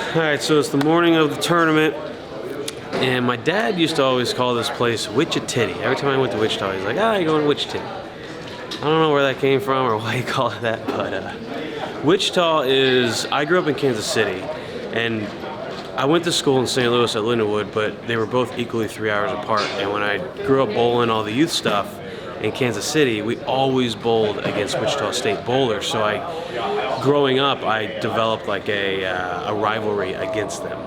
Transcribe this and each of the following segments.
All right, so it's the morning of the tournament, and my dad used to always call this place Wichita. Every time I went to Wichita, he's like, you're going to Wichita. I don't know where that came from or why he called it that, but Wichita is, I grew up in Kansas City, and I went to school in St. Louis at Lindenwood, but they were both equally 3 hours apart. And when I grew up bowling all the youth stuff in Kansas City, we always bowled against Wichita State bowlers. So growing up, I developed like a rivalry against them.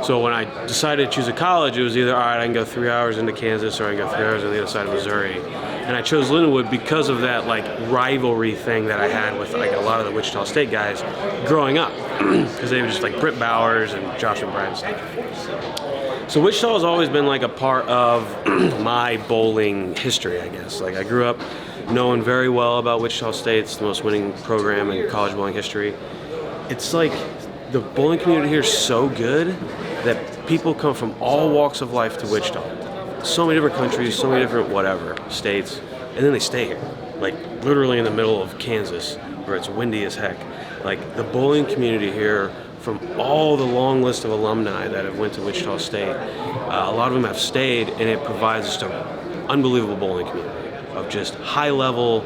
So when I decided to choose a college, it was either, all right, I can go 3 hours into Kansas or I can go 3 hours on the other side of Missouri. And I chose Lindenwood because of that like rivalry thing that I had with like a lot of the Wichita State guys growing up, because they were just like Britt Bowers and Josh and Brad and stuff. So Wichita has always been like a part of my bowling history, I guess. Like I grew up knowing very well about Wichita State. It's the most winning program in college bowling history. It's like the bowling community here is so good that people come from all walks of life to Wichita. So many different countries, so many different whatever states, and then they stay here, like literally in the middle of Kansas, where it's windy as heck. Like the bowling community here, from all the long list of alumni that have went to Wichita State, a lot of them have stayed, and it provides just an unbelievable bowling community of just high level,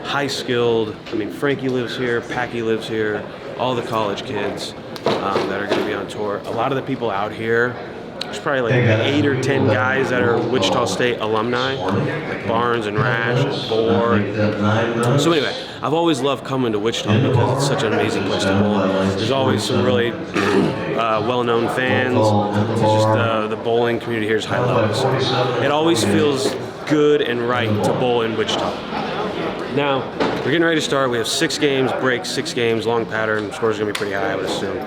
high skilled. I mean, Frankie lives here, Packy lives here, all the college kids that are going to be on tour. A lot of the people out here, there's probably like 8 or 10 guys that are Wichita State alumni, like Barnes and Rash and Bohr. So anyway, I've always loved coming to Wichita because it's such an amazing place to bowl. There's always some really well-known fans. It's just the bowling community here is high level. So it always feels good and right to bowl in Wichita. Now, we're getting ready to start. We have 6 games, breaks, 6 games, long pattern. Score's going to be pretty high, I would assume.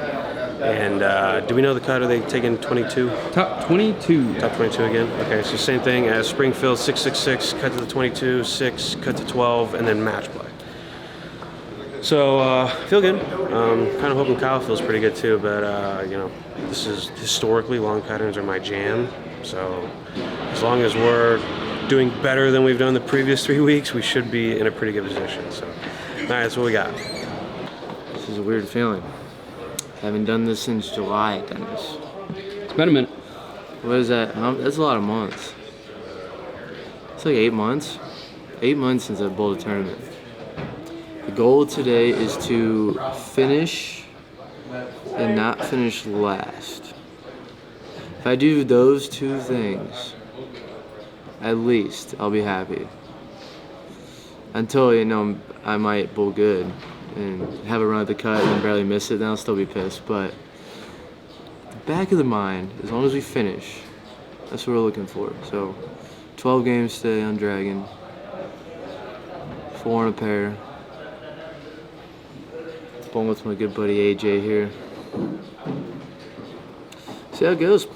And do we know the cut? Are they taking 22? Top 22. Top 22 again? Okay, so same thing as Springfield, 6-6-6, cut to the 22, 6, cut to 12, and then match play. So, feel good. Kind of hoping Kyle feels pretty good too, but, you know, this is historically, long patterns are my jam. So, as long as we're doing better than we've done the previous 3 weeks, we should be in a pretty good position. So, all right, that's what we got. This is a weird feeling. I haven't done this since July, Dennis. It's been a minute. What is that? That's a lot of months. It's like 8 months. 8 months since I bowled a tournament. The goal today is to finish and not finish last. If I do those 2 things, at least I'll be happy. Until, you know, I might bowl good and have a run at the cut and barely miss it, then I'll still be pissed. But the back of the mind, as long as we finish, that's what we're looking for. So 12 games today on Dragon, 4 in a pair. Bowling with my good buddy AJ here. See how it goes.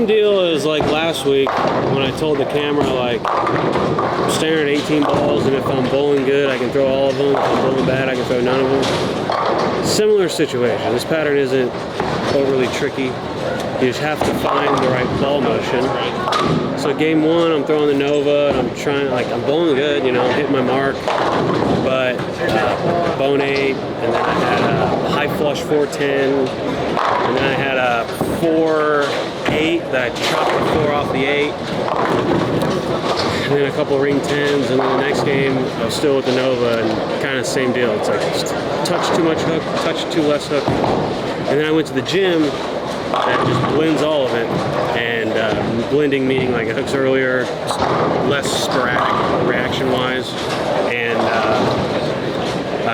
same deal as like last week when I told the camera like I'm staring at 18 balls, and if I'm bowling good I can throw all of them, if I'm bowling bad I can throw none of them. Similar situation. This pattern isn't overly tricky. You just have to find the right ball motion. So game 1 I'm throwing the Nova and I'm trying, like I'm bowling good, you know, I'm hitting my mark, but bone 8, and then I had a high flush 410, and then I had a 4-8 that I chopped the 4 off the 8, and then a couple ring 10s, and then the next game I was still with the Nova, and kind of same deal. It's like just touch too much hook, touch too less hook, and then I went to the gym that just blends all of it, and blending meaning like it hooks earlier, less sporadic reaction-wise, and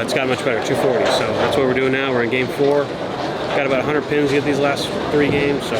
it's got much better, 240. So that's what we're doing now. We're in game 4. Got about 100 pins to get these last 3 games, so.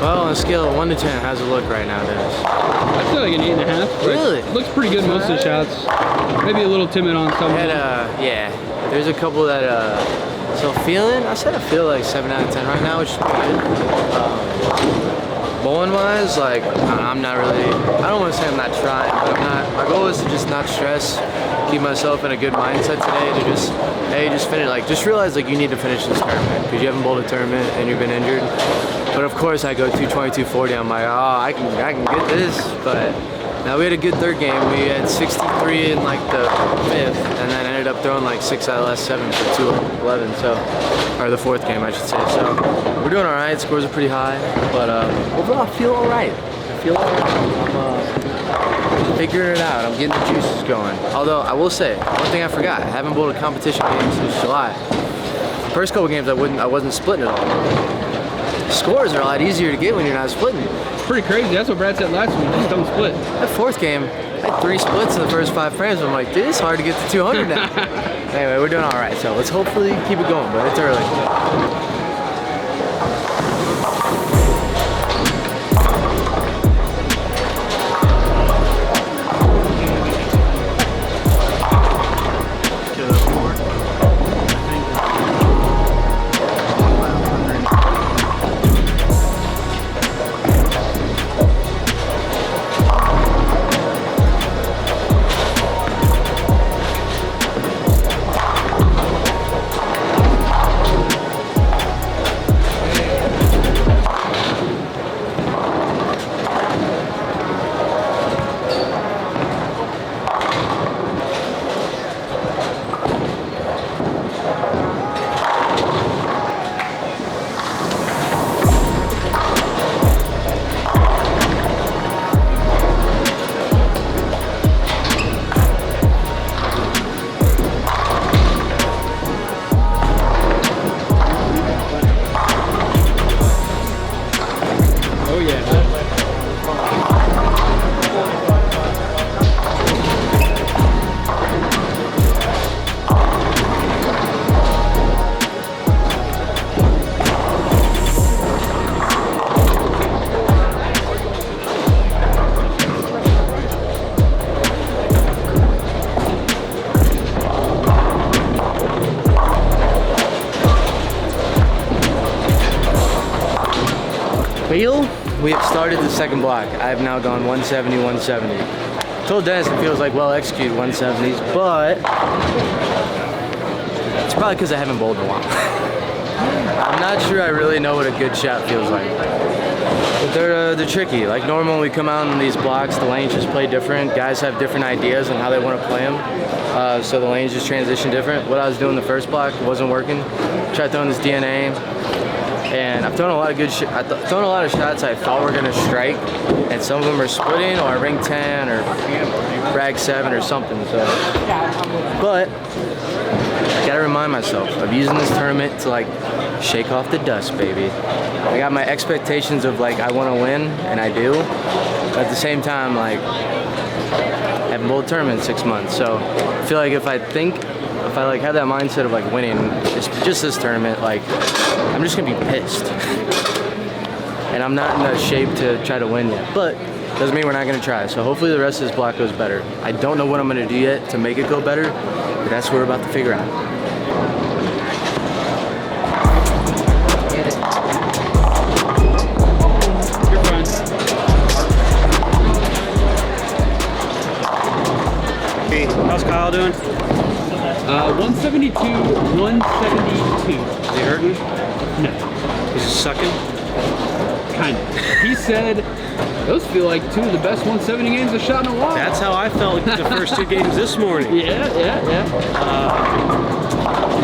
On a scale of 1 to 10, how's it look right now, Dennis? I feel like an 8.5. Really? Looks pretty good most of the shots. Maybe a little timid on some. Yeah, there's a couple that so feeling, I said I feel like 7 out of 10 right now, which is pretty good. Bowling wise, like I'm not really, I don't want to say I'm not trying, but I'm not, my goal is to just not stress, keep myself in a good mindset today to just, hey, just finish, like just realize like you need to finish this tournament because you haven't bowled a tournament and you've been injured. But of course I go 220, 240, I'm like, oh, I can get this, but now we had a good third game. We had 63 in like the 5th, and then ended up throwing like 6 out of the last 7 for 211, so, or the 4th game I should say. So we're doing all right, scores are pretty high, but overall I feel all right. I feel all right. I'm figuring it out, I'm getting the juices going. Although I will say, one thing I forgot, I haven't bowled a competition game since July. First couple games I wasn't splitting at all. Scores are a lot easier to get when you're not splitting. It's pretty crazy. That's what Brad said last week. Just don't split. That 4th game, I had 3 splits in the first 5 frames. I'm like, dude, it's hard to get to 200 now. Anyway, we're doing all right. So let's hopefully keep it going, but it's early. We have started the second block. I have now gone 170, 170. told Dennis it feels like well executed 170s, but it's probably because I haven't bowled in a while. I'm not sure I really know what a good shot feels like. But they're tricky. Like normal when we come out in these blocks, the lanes just play different. Guys have different ideas on how they want to play them. So the lanes just transition different. What I was doing the first block wasn't working. Tried throwing this DNA, and I've thrown a lot of good I've thrown a lot of shots I thought were gonna strike, and some of them are splitting or ring 10 or rag 7 or something. So, but I gotta remind myself of using this tournament to like shake off the dust, baby. I got my expectations of like I want to win, and I do. But at the same time, like I haven't bowled a tournament in 6 months, so I feel like if I like have that mindset of like winning, it's just this tournament, like I'm just gonna be pissed, and I'm not in the shape to try to win yet. But doesn't mean we're not gonna try. So hopefully the rest of this block goes better. I don't know what I'm gonna do yet to make it go better, but that's what we're about to figure out. How's Kyle doing? 172, 172. Is he hurting? No, He's just sucking? kind of. He said, those feel like 2 of the best 170 games I've shot in a while. That's how I felt the first 2 games this morning. Yeah.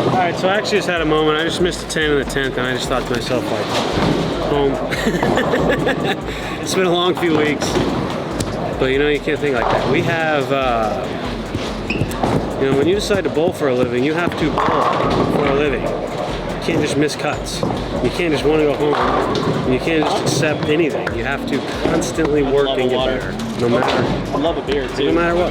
All right, so I actually just had a moment. I just missed a 10 in the 10th, and I just thought to myself, like, home. It's been a long few weeks, but you know, you can't think like that. We have, you know, when you decide to bowl for a living, you have to bowl for a living. You can't just miss cuts. You can't just want to go home. And you can't just accept anything. You have to constantly work and get better, no matter. I love a beer too. No matter what.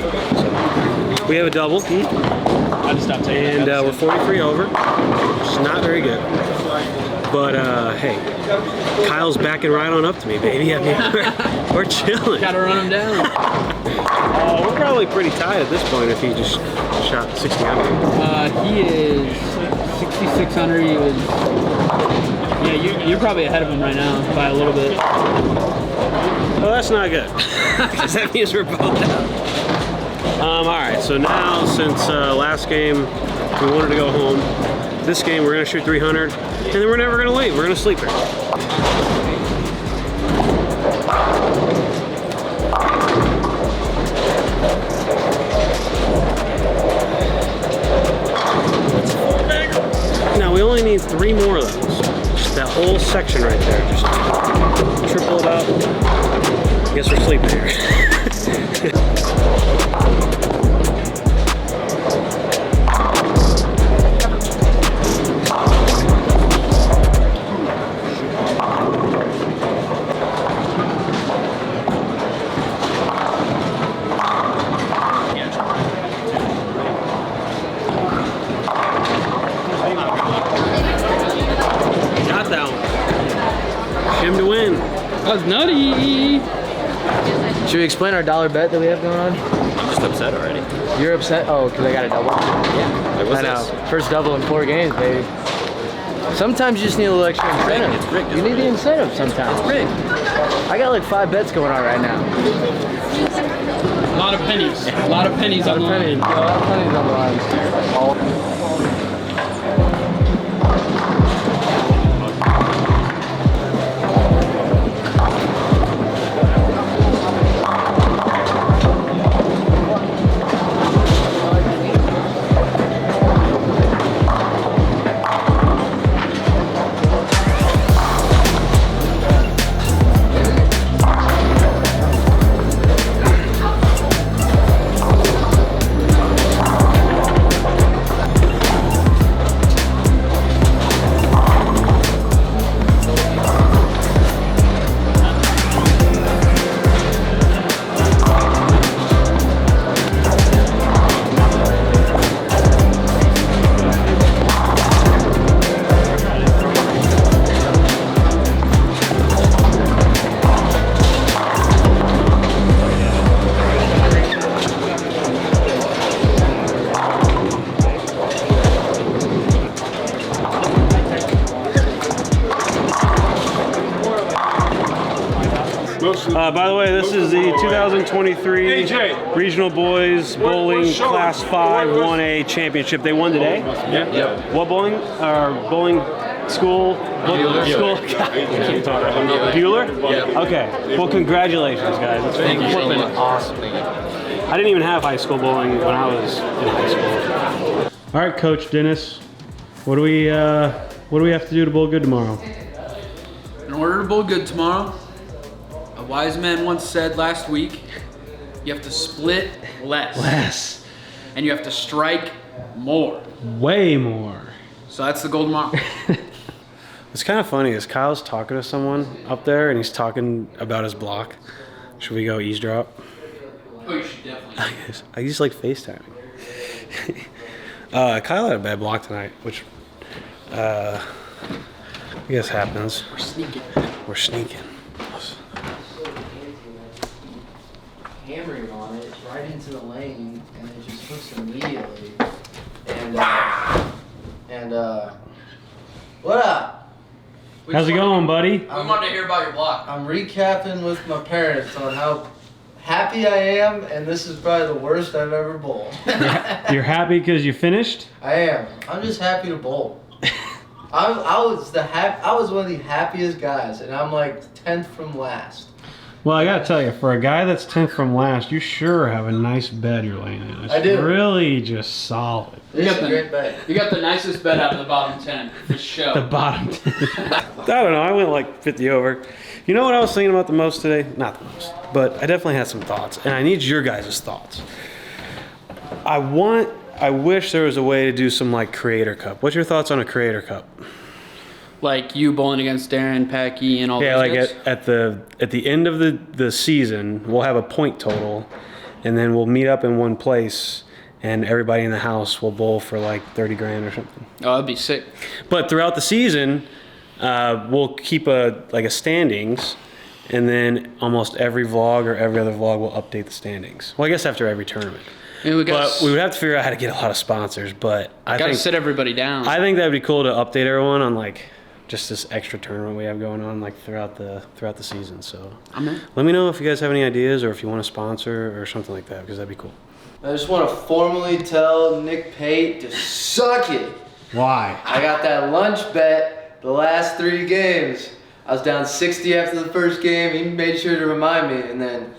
So, we have a double, I just stopped taking and we're 43 over, which is not very good. But hey, Kyle's backing right on up to me, baby. I mean, we're chilling. Gotta run him down. We're probably pretty tied at this point if he just shot 60 under. He is 6,600. He was. Yeah, you're probably ahead of him right now by a little bit. Well, that's not good, because that means we're both out. All right, so now since last game we wanted to go home, this game we're gonna shoot 300, and then we're never gonna leave. We're gonna sleep here. Now we only need 3 more of those. Just that whole section right there. Just triple it up. I guess we're sleeping here. Got that one. Shim to win. That was nutty. Should we explain our dollar bet that we have going on? I'm just upset already. You're upset? Oh, because I got a double? Yeah. Like, what's I know. this? First double in 4 games, baby. Sometimes you just need a little extra incentive. It's rigged, You isn't need the incentive sometimes. It's rigged. I got like 5 bets going on right now. A lot of pennies. A lot of pennies on the Pennies. line. A lot of pennies on the line. By the way, this is the 2023 Regional Boys Bowling Class 5 1A Championship. They won today? Yep. What bowling? Bowling school? What school? Bueller? Yeah. Okay. Well, congratulations, guys. It's Thank you so flipping much. awesome. I didn't even have high school bowling when I was in high school. All right, Coach Dennis. What do we have to do to bowl good tomorrow? In order to bowl good tomorrow, a wise man once said last week, you have to split less. And you have to strike more. Way more. So that's the goal tomorrow. It's kind of funny is Kyle's talking to someone up there and he's talking about his block. Should we go eavesdrop? Oh, you should definitely. I just like FaceTiming. Kyle had a bad block tonight, which I guess happens. We're sneaking. Hammering on it right into the lane, and it just hooks immediately. And what up? How's it going, buddy? We wanted to hear about your block. I'm recapping with my parents on how happy I am, and this is probably the worst I've ever bowled. You're happy because you finished? I am. I'm just happy to bowl. I was one of the happiest guys, and I'm like 10th from last. Well, I gotta tell you, for a guy that's 10th from last, you sure have a nice bed you're laying in. It's I do. really just solid. It's a great bed. You got the nicest bed out of the bottom 10 for sure. The bottom 10. I don't know, I went like 50 over. You know what I was thinking about the most today? Not the most, but I definitely had some thoughts, and I need your guys' thoughts. I wish there was a way to do some like Creator Cup. What's your thoughts on a Creator Cup? Like you bowling against Darren, Packy, and all Yeah, those like guys? at the end of the season, we'll have a point total, and then we'll meet up in one place, and everybody in the house will bowl for like 30 grand or something. Oh, that'd be sick. But throughout the season, we'll keep a standings, and then almost every vlog or every other vlog will update the standings. Well, I guess after every tournament. And we But we would have to figure out how to get a lot of sponsors. But I gotta think sit everybody down. I think that'd be cool to update everyone on like just this extra tournament we have going on like throughout the season. So I'm in. let me know if you guys have any ideas or if you want to sponsor or something like that, because that'd be cool. I just want to formally tell Nick Pate to suck it. Why? I got that lunch bet the last 3 games. I was down 60 after the first game. He made sure to remind me, and then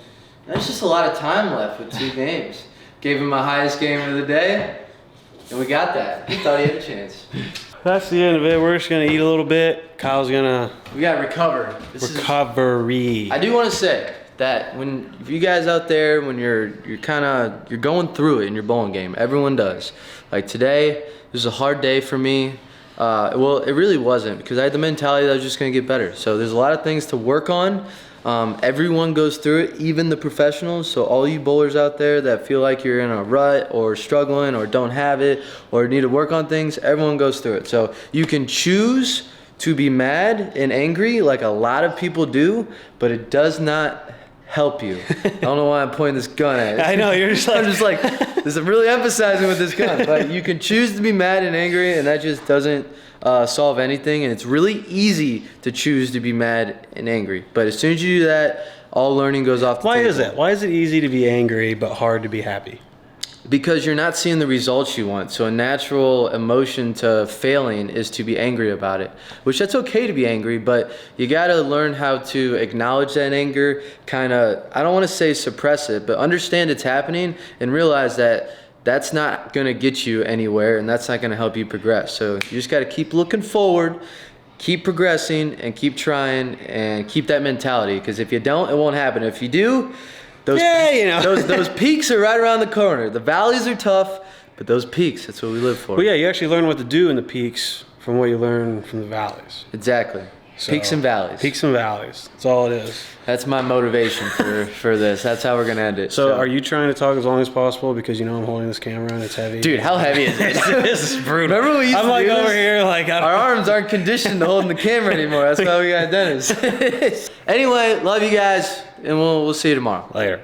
there's just a lot of time left with 2 games. Gave him my highest game of the day, and we got that. He thought he had a chance. That's the end of it. We're just gonna eat a little bit. Kyle's gonna We got recover. recovery. I do want to say that if you guys out there, when you're going through it in your bowling game, everyone does. Like today, this was a hard day for me. Well, it really wasn't, because I had the mentality that I was just gonna get better. So there's a lot of things to work on. Everyone goes through it, even the professionals. So all you bowlers out there that feel like you're in a rut or struggling or don't have it or need to work on things, everyone goes through it. So you can choose to be mad and angry like a lot of people do, but it does not help you. I don't know why I'm pointing this gun at it. I know, you're just like... I'm just like, this is really emphasizing with this gun. But you can choose to be mad and angry, and that just doesn't solve anything. And it's really easy to choose to be mad and angry. But as soon as you do that, all learning goes off the Why table. is it? Why is it easy to be angry but hard to be happy? Because you're not seeing the results you want. So a natural emotion to failing is to be angry about it, which that's okay to be angry, but you gotta learn how to acknowledge that anger, kinda, I don't wanna say suppress it, but understand it's happening and realize that that's not gonna get you anywhere and that's not gonna help you progress. So you just gotta keep looking forward, keep progressing, and keep trying, and keep that mentality, because if you don't, it won't happen. If you do, those peaks are right around the corner. The valleys are tough, but those peaks, that's what we live for. Well, yeah, you actually learn what to do in the peaks from what you learn from the valleys. Exactly. So, Peaks and valleys. Peaks and valleys. That's all it is. That's my motivation for this. That's how we're going to end it. So are you trying to talk as long as possible because you know I'm holding this camera and it's heavy? Dude, how heavy is it? This is brutal. Remember we used I'm to like do over this? here like I don't Our arms aren't conditioned to holding the camera anymore. That's why we got Dennis. Anyway, love you guys, and we'll see you tomorrow. Later.